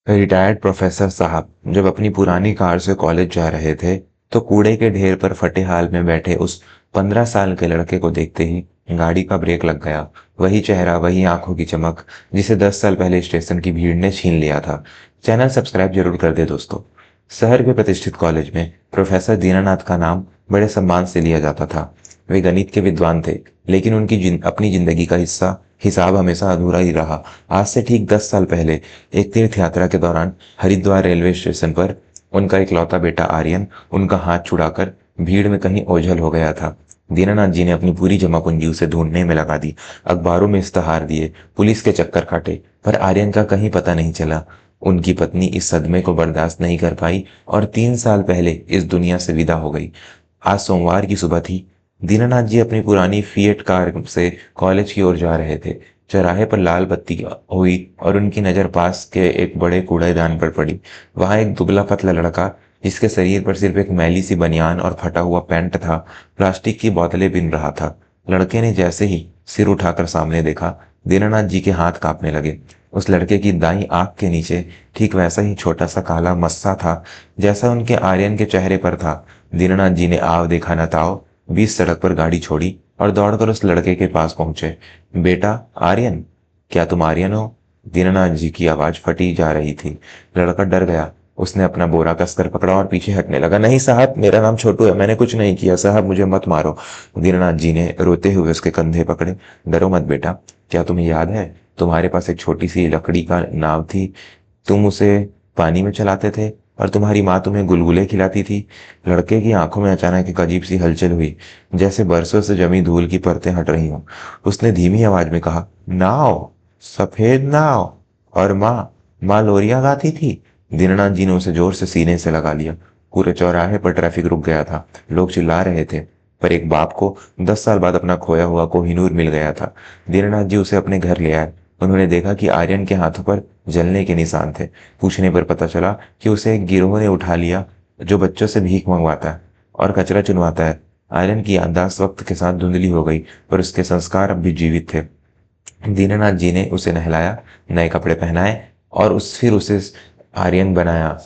Retired professor साहब जब अपनी पुरानी कार से कॉलेज जा रहे थे तो कूड़े के ढेर पर फटे हाल में बैठे उस 15 साल के लड़के को देखते ही गाड़ी का ब्रेक लग गया। वही चेहरा, वही आंखों की चमक जिसे 10 साल पहले स्टेशन की भीड़ ने छीन लिया था। चैनल सब्सक्राइब जरूर कर दे दोस्तों। शहर के प्रतिष्ठित कॉलेज में प्रोफेसर दीनानाथ का नाम बड़े सम्मान से लिया जाता था। वे गणित के विद्वान थे, लेकिन उनकी अपनी जिंदगी का हिसाब हमेशा अधूरा ही रहा। आज से ठीक 10 साल पहले एक तीर्थ यात्रा के दौरान हरिद्वार रेलवे स्टेशन पर उनका इकलौता बेटा आर्यन उनका हाथ छुड़ाकर भीड़ में कहीं ओझल हो गया था। दीनानाथ जी ने अपनी पूरी जमा पूंजी उसे ढूंढने में लगा दी। अखबारों में इश्तहार दिए, पुलिस के चक्कर काटे, पर आर्यन का कहीं पता नहीं चला। उनकी पत्नी इस सदमे को बर्दाश्त नहीं कर पाई और 3 साल पहले इस दुनिया से विदा हो गई। आज सोमवार की सुबह थी। दीनानाथ जी अपनी पुरानी फिएट कार से कॉलेज की ओर जा रहे थे। चौराहे पर लाल बत्ती हुई और उनकी नजर पास के एक बड़े कूड़ेदान पर पड़ी। वहां एक दुबला पतला लड़का, जिसके शरीर पर सिर्फ एक मैली सी बनियान और फटा हुआ पैंट था, प्लास्टिक की बोतलें बीन रहा था। लड़के ने जैसे ही सिर उठाकर सामने देखा, दीनानाथ जी के हाथ कांपने लगे। उस लड़के की दाईं आंख के नीचे ठीक वैसा ही छोटा सा काला मस्सा था जैसा उनके आर्यन के चेहरे पर था। दीनानाथ जी ने आव देखा न ताव बीच सड़क पर गाड़ी छोड़ी और दौड़कर उस लड़के के पास पहुंचे। बेटा आर्यन, क्या तुम आर्यन हो? दीनानाथ जी की आवाज फटी जा रही थी। लड़का डर गया। उसने अपना बोरा कसकर पकड़ा और पीछे हटने लगा। नहीं साहब, मेरा नाम छोटू है, मैंने कुछ नहीं किया साहब, मुझे मत मारो। दीनानाथ जी ने रोते हुए उसके कंधे पकड़े। डरो मत बेटा, क्या तुम्हें याद है तुम्हारे पास एक छोटी सी लकड़ी का नाव थी? तुम उसे पानी में चलाते थे और तुम्हारी माँ तुम्हें गुलगुले खिलाती थी। लड़के की आंखों में अचानक एक अजीब सी हलचल हुई, जैसे बरसों से जमी धूल की परतें हट रही हों। उसने धीमी आवाज में कहा, नाव, सफेद नाव। और माँ लोरियां गाती थी। दीनानाथ जी ने उसे जोर से सीने से लगा लिया। पूरे चौराहे पर ट्रैफिक रुक गया था। लोग चिल्ला रहे थे, पर एक बाप को 10 साल बाद अपना खोया हुआ कोहिनूर मिल गया था। दीनानाथ जी उसे अपने घर ले आए। उन्होंने देखा कि आर्यन के हाथों पर जलने के निशान थे। पूछने पर पता चला कि उसे एक गिरोह ने उठा लिया जो बच्चों से भीख मंगवाता है और कचरा चुनवाता है। आर्यन की याददाश्त वक्त के साथ धुंधली हो गई, पर उसके संस्कार अब भी जीवित थे। दीनानाथ जी ने उसे नहलाया, नए कपड़े पहनाए और फिर उसे आर्यन बनाया।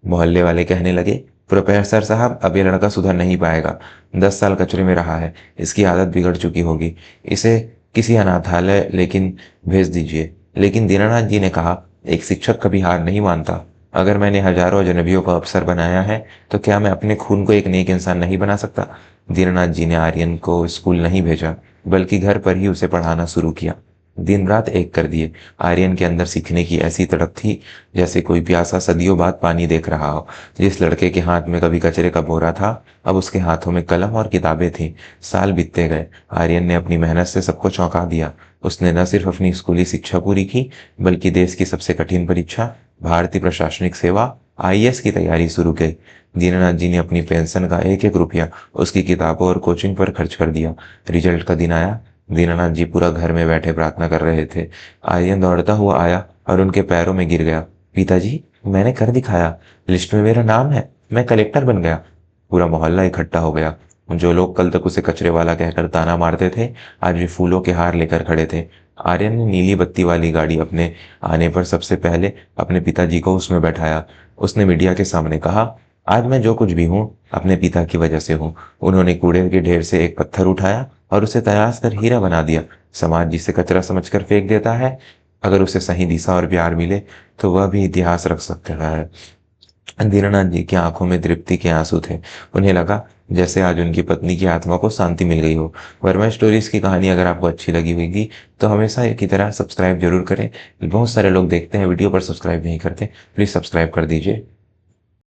मोहल्ले वाले कहने लगे, प्रोफेसर साहब, अब ये लड़का सुधर नहीं पाएगा। 10 साल कचरे में रहा है, इसकी आदत बिगड़ चुकी होगी। इसे किसी अनाथालय लेकिन भेज दीजिए। लेकिन दीनानाथ जी ने कहा, एक शिक्षक कभी हार नहीं मानता। अगर मैंने हजारों अजनबियों को अफसर बनाया है, तो क्या मैं अपने खून को एक नेक इंसान नहीं बना सकता? दीनानाथ जी ने आर्यन को स्कूल नहीं भेजा, बल्कि घर पर ही उसे पढ़ाना शुरू किया। दिन रात एक कर दिए। आर्यन के अंदर सीखने की ऐसी तड़प थी, जैसे कोई प्यासा सदियों बाद पानी देख रहा हो। जिस लड़के के हाथ में कभी कचरे का बोरा था, अब उसके हाथों में कलम और किताबें थीं। साल बीतते गए। आर्यन ने अपनी मेहनत से सबको चौंका दिया। उसने न सिर्फ अपनी स्कूली शिक्षा पूरी की, बल्कि देश की सबसे कठिन परीक्षा, भारतीय प्रशासनिक सेवा आईएएस की तैयारी शुरू की। दीनानाथ जी ने अपनी पेंशन का एक एक रुपया उसकी किताबों और कोचिंग पर खर्च कर दिया। रिजल्ट का दिन आया। दीनानाथ जी पूरा घर में बैठे प्रार्थना कर रहे थे। आर्यन दौड़ता हुआ आया और उनके पैरों में गिर गया। पिताजी, मैंने कर दिखाया, लिस्ट में मेरा नाम है, मैं कलेक्टर बन गया। पूरा मोहल्ला इकट्ठा हो गया। जो लोग कल तक उसे कचरे वाला कहकर ताना मारते थे, आज भी फूलों के हार लेकर खड़े थे। आर्यन ने नीली बत्ती वाली गाड़ी अपने आने पर सबसे पहले अपने पिताजी को उसमें बैठाया। उसने मीडिया के सामने कहा, आज मैं जो कुछ भी हूँ, अपने पिता की वजह से हूँ। उन्होंने कूड़े के ढेर से एक पत्थर उठाया और उसे तराश कर हीरा बना दिया। समाज जिसे कचरा समझकर फेंक देता है, अगर उसे सही दिशा और प्यार मिले, तो वह भी इतिहास रख सकता है। दीनानाथ जी की आंखों में तृप्ति के आंसू थे। उन्हें लगा जैसे आज उनकी पत्नी की आत्मा को शांति मिल गई हो। वर्मा स्टोरीज की कहानी अगर आपको अच्छी लगी होगी, तो हमेशा की तरह सब्सक्राइब जरूर करें। बहुत सारे लोग देखते हैं वीडियो पर सब्सक्राइब नहीं करते, प्लीज सब्सक्राइब कर दीजिए।